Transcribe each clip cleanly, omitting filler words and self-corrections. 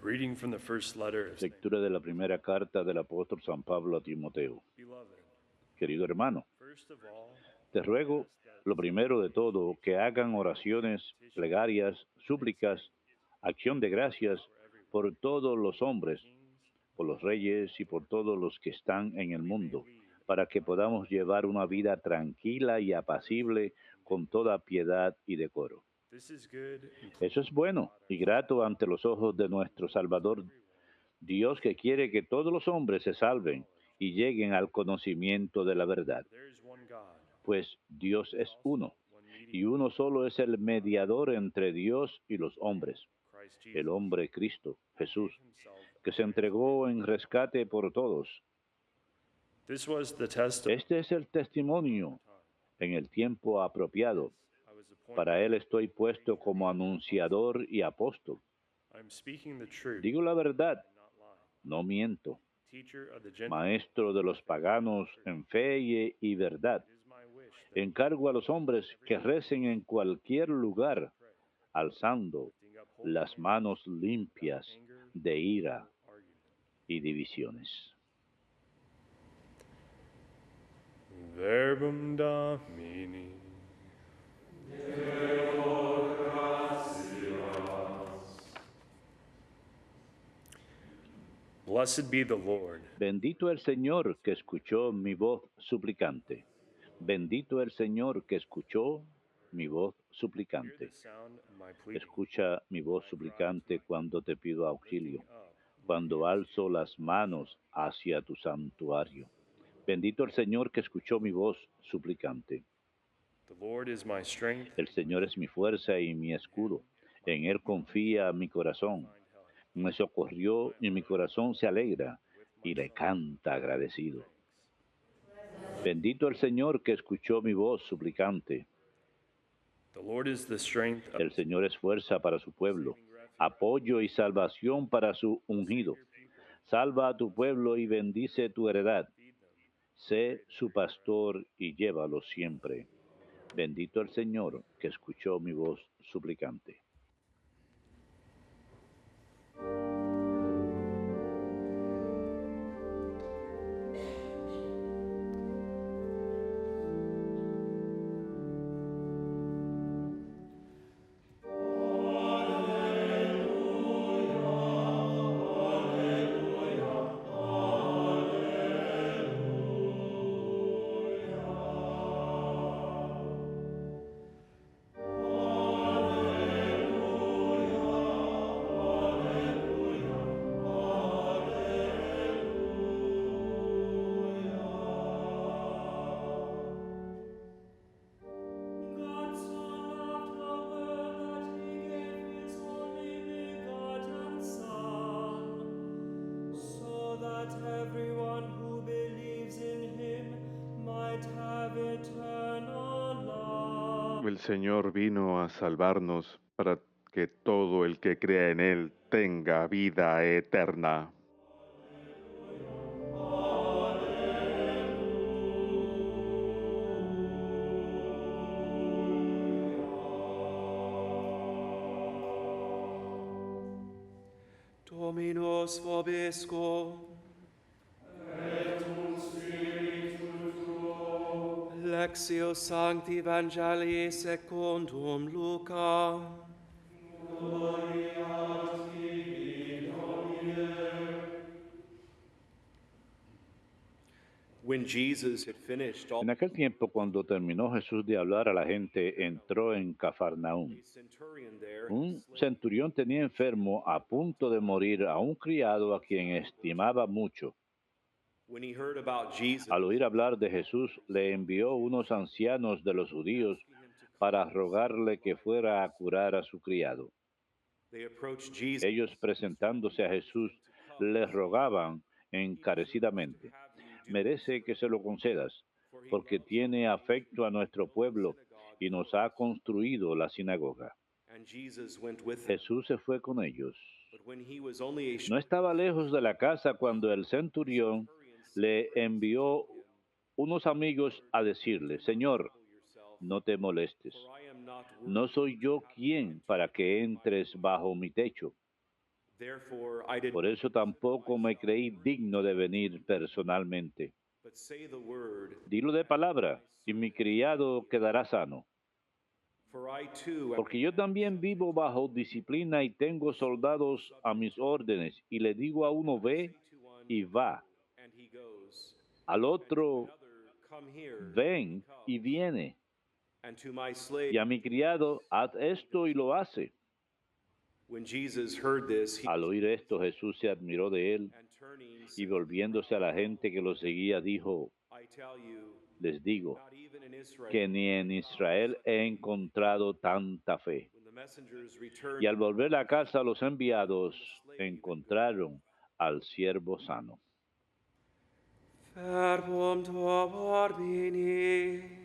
Reading from the first letter of St. Lectura de la primera carta del apóstol San Pablo a Timoteo. Beloved, Querido hermano, first of all, te ruego, ask that lo primero de todo, que hagan oraciones, petitions, plegarias, súplicas, acción de gracias for everyone, por todos los for hombres, kings, por los reyes y por todos los que están en that el we may mundo, lead para que godly podamos lives, llevar una vida tranquila y apacible and con dignity. toda piedad y decoro. This is good and Eso es pleasing to bueno God our y Father, grato ante los ojos de nuestro who wills Salvador, everyone Dios, que quiere que todos los hombres se to salven knowledge. y lleguen al conocimiento de la verdad. For there is one God, Pues Dios and es also uno, one y mediator uno solo es el between God and mediador men, entre Dios y los the man, hombres, Christ el Jesus, hombre Cristo, who Jesús, gave himself que a se ransom. entregó en rescate por todos. This was the testimony Este es el of our testimonio time. en el tiempo apropiado. Yes, I was appointed Para él estoy a puesto preacher como and apostle. anunciador y apóstol. I am speaking the truth Digo la verdad, and not lying. no miento, Teacher of the Gentiles maestro de in los faith and paganos truth. en fe y verdad. It is my wish that Encargo a los hombres in every que recen place en cualquier they should lugar, pray, alzando lifting up holy las hands manos without limpias anger de ira or argument. y divisiones. Verbum Domini. Blessed be the Lord. Bendito el Señor que escuchó mi voz suplicante. Bendito el Señor que escuchó mi voz Hear the suplicante. sound of my pleading Escucha mi when voz I cry to suplicante you, cuando te pido lifting auxilio, up my cuando hands to alzo you. las manos hacia tu santuario. Bendito el Señor que escuchó mi voz suplicante. The Lord is my strength, El Señor es mi fuerza y mi escudo. my En Él confía mi I corazón. find help. Me socorrió My y mi heart corazón se alegra with my y le song canta gives you agradecido. thanks. Bendito el Señor que escuchó mi voz suplicante. The Lord is the strength of El his Señor es people, fuerza para su a pueblo, saving refuge. apoyo y salvación para su Save ungido. your people, Salva a tu bless them, pueblo y bendice tu heredad. feed them, and Sé great su are your friends. pastor y llévalo siempre. Bendito el Señor que escuchó mi voz suplicante. God so loved the world that he gave his only begotten Son, so that everyone who believes in him might have eternal life. El Señor vino a salvarnos para que todo el que crea en Él tenga vida eterna. Dominus vobiscum. Lectio Sancti Evangelii secundum Luca. When Jesus had finished all, En aquel tiempo, cuando terminó Jesús de hablar a la gente, entró en Cafarnaúm. a centurion there had Un slain centurión tenía enfermo a punto de morir a un criado a quien estimaba mucho. when he heard about Jesus, Al oír hablar de Jesús, le envió unos ancianos de los judíos asking him to para come. rogarle que fuera a curar a su criado. They approached Jesus Ellos, presentándose a Jesús, him to come. le rogaban He deserves to encarecidamente: have you do merece this, que se lo concedas, for he porque loves tiene our nation afecto a and nuestro built the pueblo synagogue y for nos ha us. construido la sinagoga. And Jesus went with them. Jesús se fue con ellos. But when he was only a No short estaba distance lejos de from la them, casa cuando el the centurión centurion sent le friends envió to him, unos amigos a decirle: "Do not Señor, trouble yourself, no te molestes. for I am not No worthy soy to yo have you quien enter para que under my entres roof. bajo mi techo. Therefore I did Por eso tampoco me creí digno de venir personalmente. but say the word, Dilo de palabra, y mi criado quedará sano. for I too am Porque yo también vivo bajo disciplina y tengo soldados a mis órdenes, y le digo a uno ve to one, y va, and he goes. al otro Another, come here, ven y viene, and to my slave. y a mi criado haz esto y lo hace. When Jesus heard this, he Al oír esto, Jesús se admiró de él, and turning, y volviéndose a la gente que lo seguía, dijo, I tell you, les digo, not even in Israel, que ni en Israel he encontrado tanta fe. when the messengers returned, Y al volver a casa, los enviados encontraron al siervo sano. Verbum tuo vini.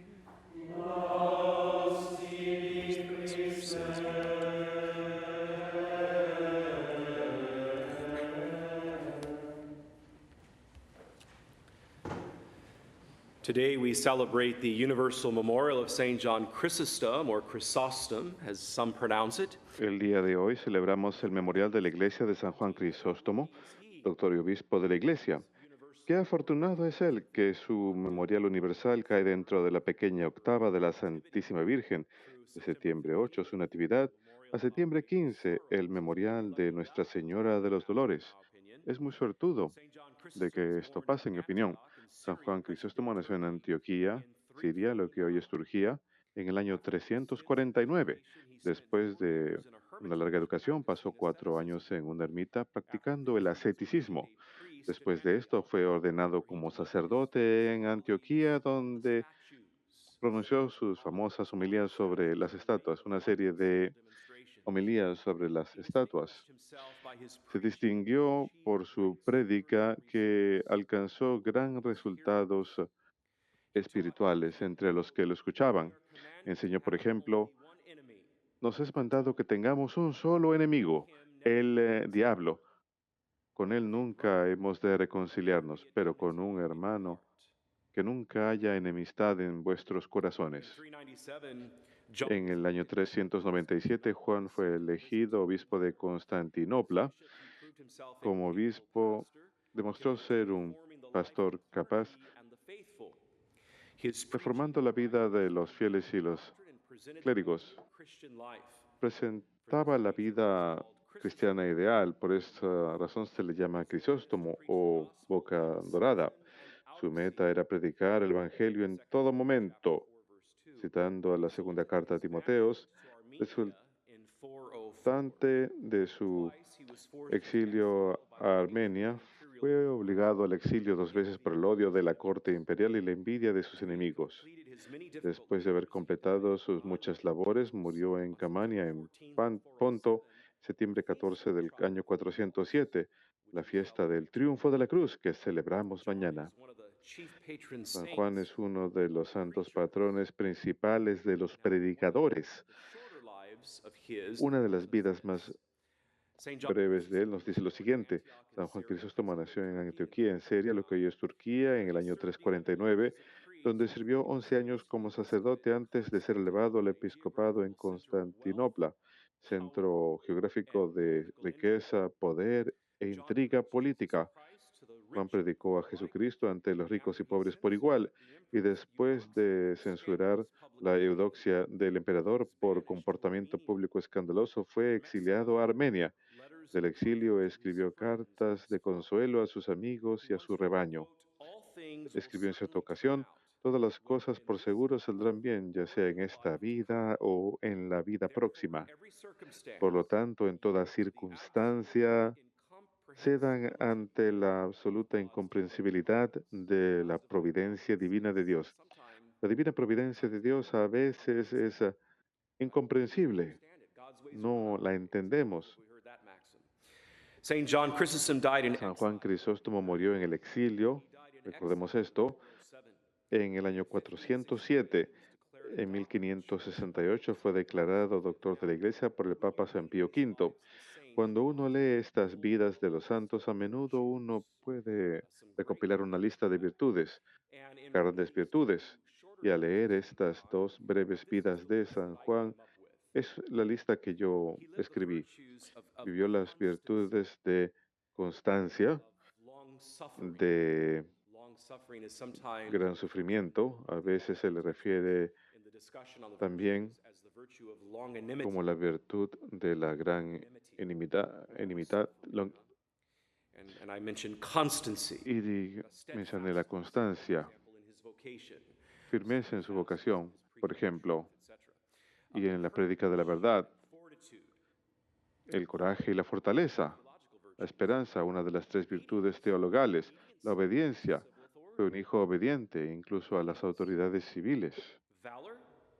Today we celebrate the universal memorial of St. John Chrysostom, or Chrysostom, as some pronounce it. El día de hoy celebramos el memorial de la iglesia de San Juan Crisóstomo, doctor y obispo de la iglesia. Qué afortunado es él que su memorial universal cae dentro de la pequeña octava de la Santísima Virgen, de septiembre 8 su natividad, a septiembre 15 el memorial de Nuestra Señora de los Dolores. Es muy suertudo de que esto pase, en mi opinión. San Juan Crisóstomo nació en Antioquía, Siria, lo que hoy es Turquía, en el año 349. Después de una larga educación, pasó 4 años en una ermita practicando el asceticismo. Después de esto, fue ordenado como sacerdote en Antioquía, donde pronunció sus famosas homilías sobre las estatuas, una serie de homilías sobre las estatuas. Se distinguió por su prédica que alcanzó gran resultados espirituales entre los que lo escuchaban. Enseñó, por ejemplo, nos es mandado que tengamos un solo enemigo, el diablo. Con él nunca hemos de reconciliarnos, pero con un hermano, que nunca haya enemistad en vuestros corazones. En el año 397, Juan fue elegido obispo de Constantinopla. Como obispo, demostró ser un pastor capaz, reformando la vida de los fieles y los clérigos. Presentaba la vida cristiana ideal, por esa razón se le llama Crisóstomo o boca dorada. Su meta era predicar el Evangelio en todo momento, citando a la segunda carta a Timoteos, resultante de su exilio a Armenia. Fue obligado al exilio 2 veces por el odio de la corte imperial y la envidia de sus enemigos. Después de haber completado sus muchas labores, murió en Camania, en Ponto, septiembre 14 del año 407, la fiesta del triunfo de la cruz que celebramos mañana. San Juan es uno de los santos patrones principales de los predicadores. Una de las vidas más breves de él nos dice lo siguiente: San Juan Crisóstomo nació en Antioquía, en Siria, lo que hoy es Turquía, en el año 349, donde sirvió 11 años como sacerdote antes de ser elevado al episcopado en Constantinopla, centro geográfico de riqueza, poder e intriga política. Juan predicó a Jesucristo ante los ricos y pobres por igual, y después de censurar la eudoxia del emperador por comportamiento público escandaloso, fue exiliado a Armenia. Del exilio escribió cartas de consuelo a sus amigos y a su rebaño. Escribió en cierta ocasión: todas las cosas por seguro saldrán bien, ya sea en esta vida o en la vida próxima. Por lo tanto, en toda circunstancia, cedan ante la absoluta incomprensibilidad de la providencia divina de Dios. La divina providencia de Dios a veces es incomprensible. No la entendemos. Saint John Chrysostom died in San Juan Crisóstomo murió en el exilio, recordemos esto, en el año 407. En 1568 fue declarado doctor de la Iglesia por el Papa San Pío V. Cuando uno lee estas vidas de los santos, a menudo uno puede recopilar una lista de virtudes, grandes virtudes. Y al leer estas dos breves vidas de San Juan, Es la lista que yo escribí. Vivió las virtudes de constancia, de gran sufrimiento. A veces se le refiere también como la virtud de la gran enimidad, And I mentioned constancy, y mencioné la constancia, firmeza en su vocación, por ejemplo, y en la prédica de la verdad, el coraje y la fortaleza, la esperanza, una de las tres virtudes teologales, la obediencia, fue un hijo obediente incluso a las autoridades civiles,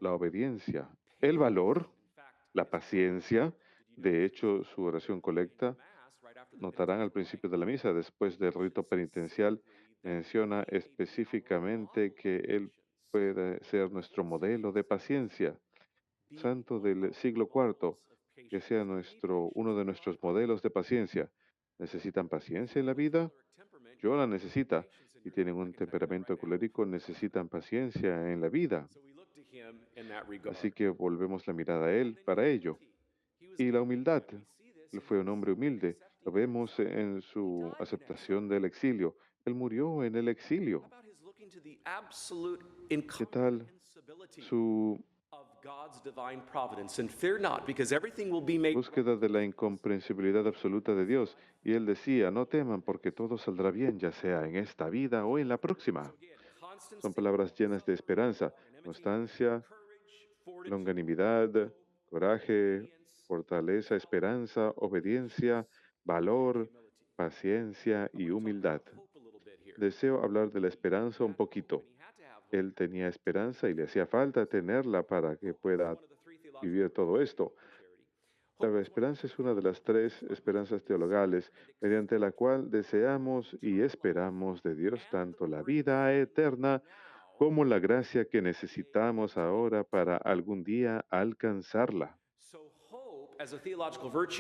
la obediencia, el valor, la paciencia. De hecho, su oración colecta, notarán al principio de la misa, después del rito penitencial, menciona específicamente que Él puede ser nuestro modelo de paciencia. Santo del siglo IV, que sea uno de nuestros modelos de paciencia. ¿Necesitan paciencia en la vida? Yo la necesita. Si tienen un temperamento colérico, necesitan paciencia en la vida. Así que volvemos la mirada a Él para ello. Y la humildad. Él fue un hombre humilde. Lo vemos en su aceptación del exilio. Él murió en el exilio. ¿Qué tal su búsqueda de la incomprensibilidad absoluta de Dios? Y él decía, no teman porque todo saldrá bien, ya sea en esta vida o en la próxima. Son palabras llenas de esperanza, constancia, longanimidad, coraje, fortaleza, esperanza, obediencia, valor, paciencia y humildad. Deseo hablar de la esperanza un poquito. Él tenía esperanza y le hacía falta tenerla para que pueda vivir todo esto. La esperanza es una de las tres esperanzas teologales, mediante la cual deseamos y esperamos de Dios tanto la vida eterna como la gracia que necesitamos ahora para algún día alcanzarla.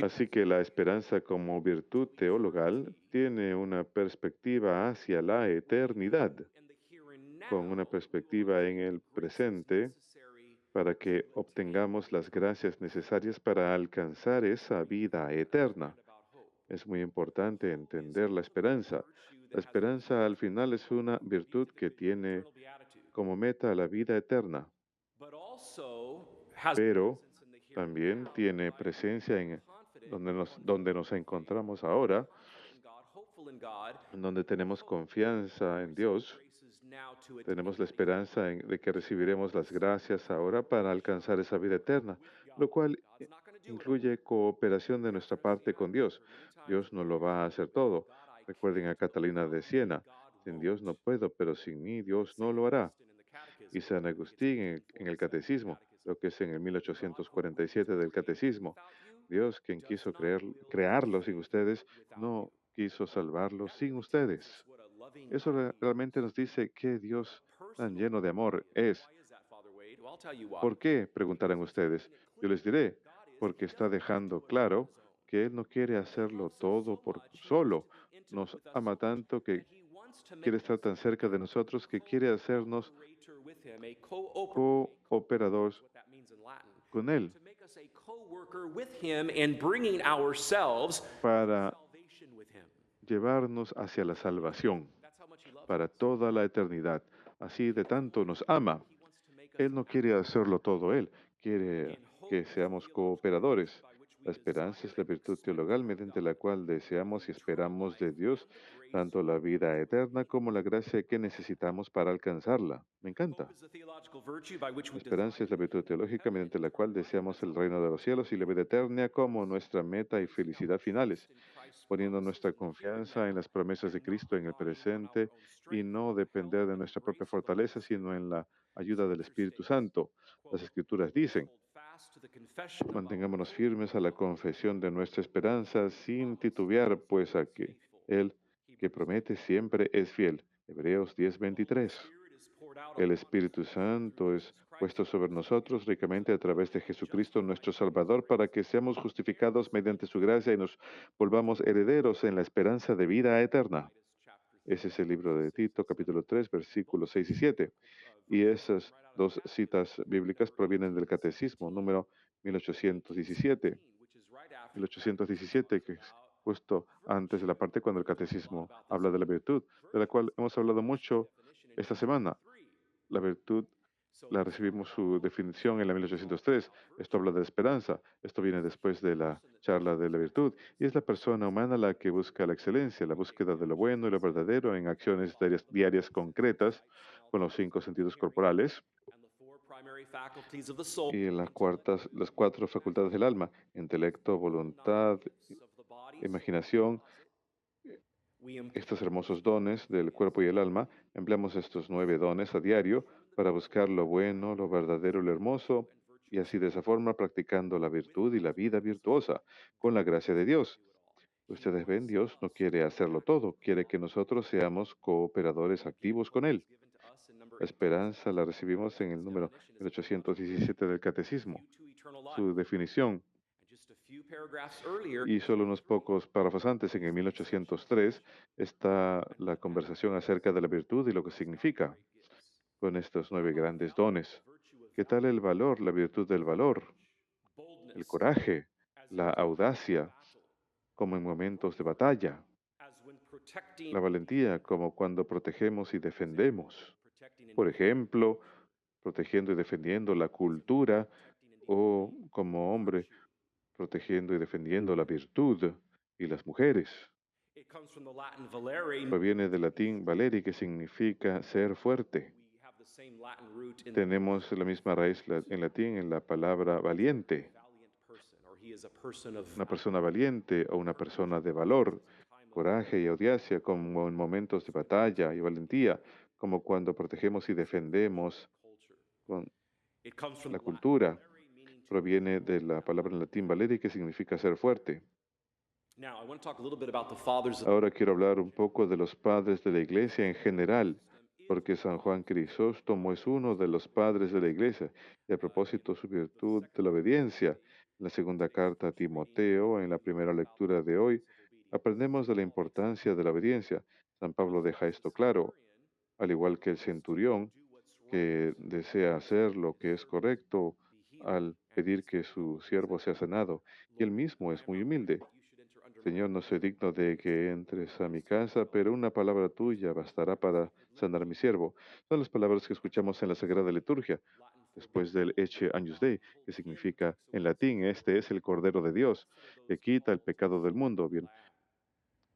Así que la esperanza como virtud teologal tiene una perspectiva hacia la eternidad, con una perspectiva en el presente para que obtengamos las gracias necesarias para alcanzar esa vida eterna. Es muy importante entender la esperanza. La esperanza al final es una virtud que tiene como meta la vida eterna, pero también tiene presencia en donde nos encontramos ahora, en donde tenemos confianza en Dios. Tenemos la esperanza de que recibiremos las gracias ahora para alcanzar esa vida eterna, lo cual incluye cooperación de nuestra parte con Dios. Dios no lo va a hacer todo. Recuerden a Catalina de Siena, sin Dios no puedo, pero sin mí Dios no lo hará. Y San Agustín en el Catecismo, lo que es en el 1847 del Catecismo, Dios, quien quiso crearlo sin ustedes, no quiso salvarlo sin ustedes. Eso realmente nos dice que Dios tan lleno de amor es. ¿Por qué? Preguntarán ustedes. Yo les diré, porque está dejando claro que Él no quiere hacerlo todo por solo. Nos ama tanto que quiere estar tan cerca de nosotros que quiere hacernos cooperadores con Él para llevarnos hacia la salvación para toda la eternidad. Así de tanto nos ama. Él no quiere hacerlo todo Él, quiere que seamos cooperadores. La esperanza es la virtud teologal mediante la cual deseamos y esperamos de Dios tanto la vida eterna como la gracia que necesitamos para alcanzarla. Me encanta. La esperanza es la virtud teológica mediante la cual deseamos el reino de los cielos y la vida eterna como nuestra meta y felicidad finales, poniendo nuestra confianza en las promesas de Cristo en el presente y no depender de nuestra propia fortaleza, sino en la ayuda del Espíritu Santo. Las Escrituras dicen, mantengámonos firmes a la confesión de nuestra esperanza sin titubear, pues a que Él que promete siempre es fiel. Hebreos 10:23. El Espíritu Santo es puesto sobre nosotros ricamente a través de Jesucristo nuestro Salvador para que seamos justificados mediante su gracia y nos volvamos herederos en la esperanza de vida eterna. Ese es el libro de Tito, capítulo 3, versículos 6 y 7. Y esas dos citas bíblicas provienen del Catecismo número 1817. 1817, que es justo antes de la parte cuando el catecismo habla de la virtud, de la cual hemos hablado mucho esta semana. La virtud la recibimos su definición en la 1803. Esto habla de esperanza. Esto viene después de la charla de la virtud. Y es la persona humana la que busca la excelencia, la búsqueda de lo bueno y lo verdadero en acciones diarias concretas con los 5 sentidos corporales y las 4 facultades del alma: intelecto, voluntad, imaginación. Estos hermosos dones del cuerpo y el alma, empleamos estos 9 dones a diario para buscar lo bueno, lo verdadero y lo hermoso, y así de esa forma practicando la virtud y la vida virtuosa, con la gracia de Dios. Ustedes ven, Dios no quiere hacerlo todo, quiere que nosotros seamos cooperadores activos con Él. La esperanza la recibimos en el número 1817 del Catecismo, su definición. Y solo unos pocos párrafos antes, en el 1803, está la conversación acerca de la virtud y lo que significa con estos 9 grandes dones. ¿Qué tal el valor, la virtud del valor, el coraje, la audacia, como en momentos de batalla, la valentía, como cuando protegemos y defendemos? Por ejemplo, protegiendo y defendiendo la cultura, o como hombre protegiendo y defendiendo la virtud y las mujeres. Proviene del latín valeri, que significa ser fuerte. Tenemos la misma raíz en latín en la palabra valiente. Una persona valiente o una persona de valor, coraje y audacia, como en momentos de batalla y valentía, como cuando protegemos y defendemos con la cultura. Proviene de la palabra en latín valeri, que significa ser fuerte. Ahora quiero hablar un poco de los padres de la iglesia en general, porque San Juan Crisóstomo es uno de los padres de la iglesia, y a propósito su virtud de la obediencia. En la segunda carta a Timoteo, en la primera lectura de hoy, aprendemos de la importancia de la obediencia. San Pablo deja esto claro, al igual que el centurión, que desea hacer lo que es correcto al pedir que su siervo sea sanado, y él mismo es muy humilde. Señor, no soy digno de que entres a mi casa, pero una palabra tuya bastará para sanar a mi siervo. Son las palabras que escuchamos en la Sagrada Liturgia, después del Ecce Agnus Dei, que significa en latín: este es el Cordero de Dios, que quita el pecado del mundo. Bien,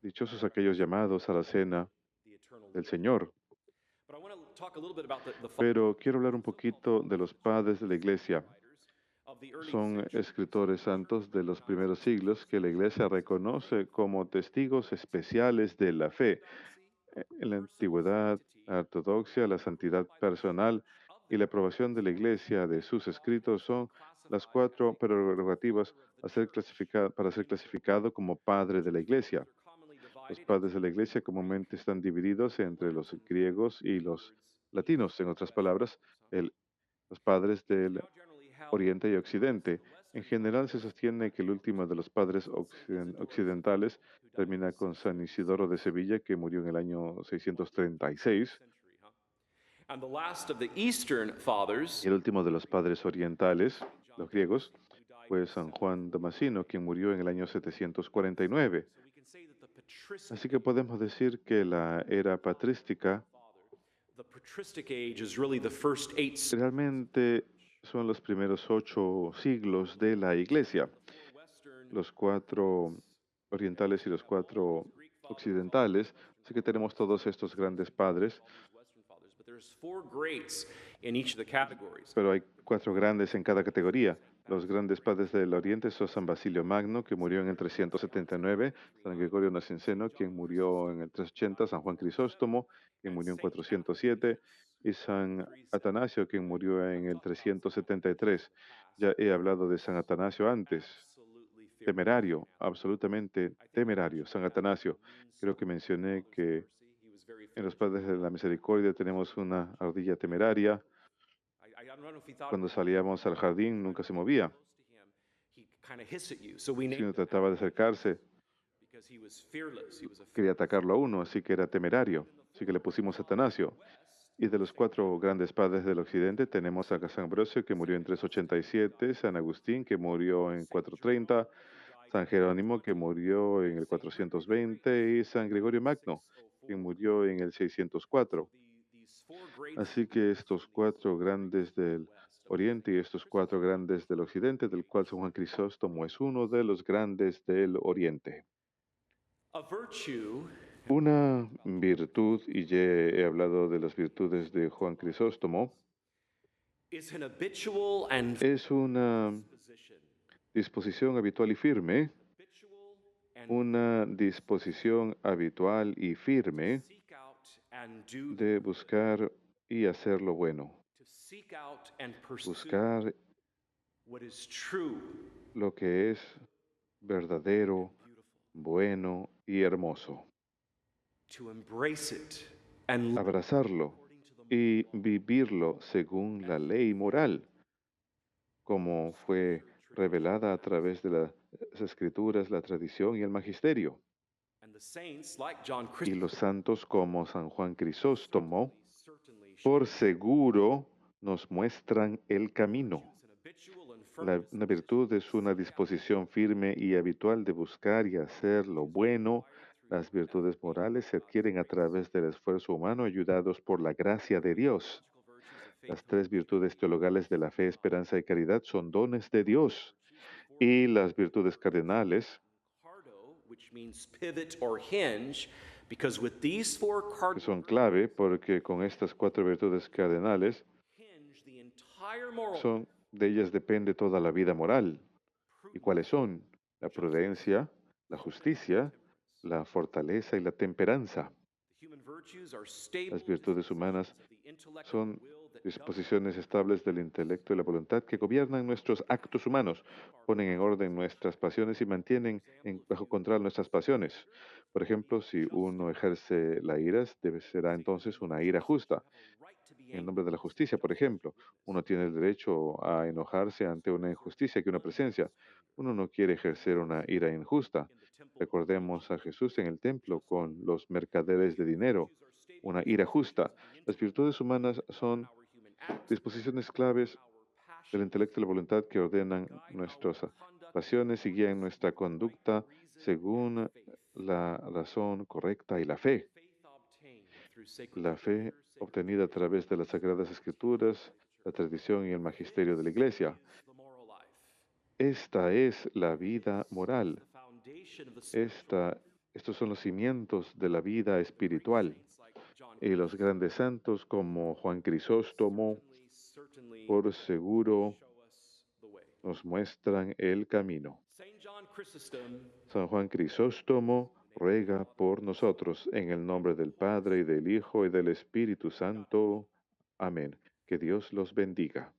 dichosos aquellos llamados a la cena del Señor. Pero quiero hablar un poquito de los padres de la iglesia. Son escritores santos de los primeros siglos que la iglesia reconoce como testigos especiales de la fe. En la antigüedad, la ortodoxia, la santidad personal y la aprobación de la iglesia de sus escritos son las 4 prerrogativas para ser clasificado como padre de la iglesia. Los padres de la iglesia comúnmente están divididos entre los griegos y los latinos. En otras palabras, los padres del Oriente y Occidente. En general se sostiene que el último de los padres occidentales termina con San Isidoro de Sevilla, que murió en el año 636. Y el último de los padres orientales, los griegos, fue San Juan Damasceno, quien murió en el año 749. Así que podemos decir que la era patrística realmente son los primeros 8 siglos de la iglesia. Los 4 orientales y los 4 occidentales. Así que tenemos todos estos grandes padres. Pero hay 4 grandes en cada categoría. Los grandes padres del Oriente son San Basilio Magno, que murió en el 379, San Gregorio Nacianceno, quien murió en el 380, San Juan Crisóstomo, quien murió en 407, y San Atanasio, quien murió en el 373. Ya he hablado de San Atanasio antes. Temerario, absolutamente temerario. San Atanasio, creo que mencioné que en los padres de la misericordia tenemos una ardilla temeraria. Cuando salíamos al jardín nunca se movía. Si uno trataba de acercarse, quería atacarlo a uno, así que era temerario. Así que le pusimos Atanasio. Y de los cuatro grandes padres del occidente tenemos a San Ambrosio, que murió en 387, San Agustín, que murió en 430, San Jerónimo, que murió en el 420, y San Gregorio Magno, que murió en el 604. Así que estos cuatro grandes del Oriente y estos cuatro grandes del Occidente, del cual San Juan Crisóstomo es uno de los grandes del Oriente. A virtue Una virtud, y ya he hablado de las virtudes de Juan Crisóstomo, is an habitual and es una position. disposición habitual y firme, Habitual and una disposición habitual y firme seek out and do de buscar y hacer lo bueno, to seek out and pursue buscar what is true, lo que es verdadero, beautiful, bueno y hermoso, to embrace it and live abrazarlo according to the y vivirlo según la ley moral, como fue revelada a través de las escrituras, la tradición y el magisterio. and the saints like John Y Chrysostom los santos como San Juan Crisóstomo, certainly por seguro, nos muestran el camino. an habitual and firm Una virtud es una disposición firme y habitual de buscar y hacer lo bueno. Las virtudes morales se adquieren a través del esfuerzo humano, ayudados por la gracia de Dios. virtues of faith Las tres virtudes teologales de la fe, esperanza y caridad son dones de Dios. Y las virtudes cardinales, cardo, which means pivot or hinge, because with these four que cardinal son clave, porque con estas cuatro virtudes cardinales, hinge the entire moral de ellas depende toda la vida moral. ¿Y cuáles son? La prudencia, la justicia, la fortaleza y la temperanza. The human virtues are stable Las virtudes humanas of the intellect son and will that disposiciones estables del intelecto y la voluntad que gobiernan nuestros actos humanos, ponen en orden nuestras pasiones y mantienen bajo control nuestras pasiones. Por ejemplo, si uno ejerce la ira, será entonces una ira justa. En el nombre de la justicia, por ejemplo, uno tiene el derecho a enojarse ante una injusticia que uno presencia. Uno no quiere ejercer una ira injusta. Recordemos a Jesús en el templo con los mercaderes de dinero, una ira justa. Las virtudes humanas son disposiciones claves del intelecto y la voluntad que ordenan nuestras pasiones y guían nuestra conducta según la razón correcta y la fe. La fe obtenida a través de las Sagradas Escrituras, la tradición y el magisterio de la Iglesia. Esta es la vida moral. Estos son los cimientos de la vida espiritual. Y los grandes santos como Juan Crisóstomo, por seguro, nos muestran el camino. San Juan Crisóstomo ruega por nosotros en el nombre del Padre y del Hijo y del Espíritu Santo. Amén. Que Dios los bendiga.